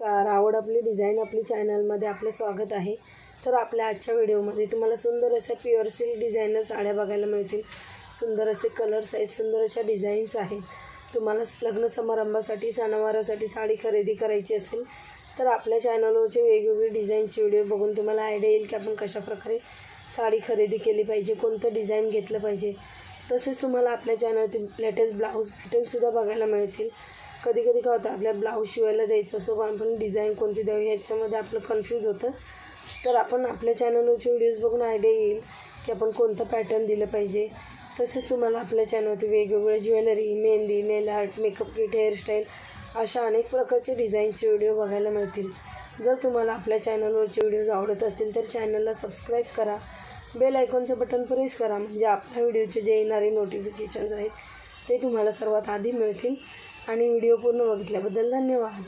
नमस्कार. आवड आपली डिझाईन आपली चॅनलमध्ये आपले स्वागत आहे. तर आपल्या आजच्या व्हिडिओमध्ये तुम्हाला सुंदर अशा प्युअर सिल्क डिझायनर साड्या बघायला मिळतील. सुंदर असे कलर्स आहेत, सुंदर अशा डिझाईन्स आहेत. तुम्हाला लग्न समारंभासाठी सणावारासाठी साडी खरेदी करायची असेल तर आपल्या चॅनलवरचे वेगवेगळे डिझाईनचे व्हिडिओ बघून तुम्हाला आयडिया येईल की आपण कशाप्रकारे साडी खरेदी केली पाहिजे, कोणतं डिझाईन घेतलं पाहिजे. तसेच तुम्हाला आपल्या चॅनलवरती लेटेस्ट ब्लाऊज पॅटर्नसुद्धा बघायला मिळतील. कधी कधी काय होतं, आपल्या ब्लाऊज शिवायला द्यायचं असतो पण आपण डिझाईन कोणती द्यावी ह्याच्यामध्ये आपलं कन्फ्यूज होतं. तर आपण आपल्या चॅनलवरचे व्हिडिओज बघून आयडिया येईल की आपण कोणतं पॅटर्न दिलं पाहिजे. तसेच तुम्हाला आपल्या चॅनलवरती वेगवेगळे ज्वेलरी, मेहंदी, नेल आर्ट, मेकअप किट, हेअरस्टाईल अशा अनेक प्रकारचे डिझाईनचे व्हिडिओ बघायला मिळतील. जर तुम्हाला आपल्या चॅनलवरचे व्हिडिओज आवडत असतील तर चॅनलला सबस्क्राईब करा, बेल आयकॉनचं बटन प्रेस करा, म्हणजे आपल्या व्हिडिओचे जे येणारे नोटिफिकेशन्स आहेत ते तुम्हाला सर्वात आधी मिळतील. आणि व्हिडिओ पूर्ण बघितल्याबद्दल धन्यवाद.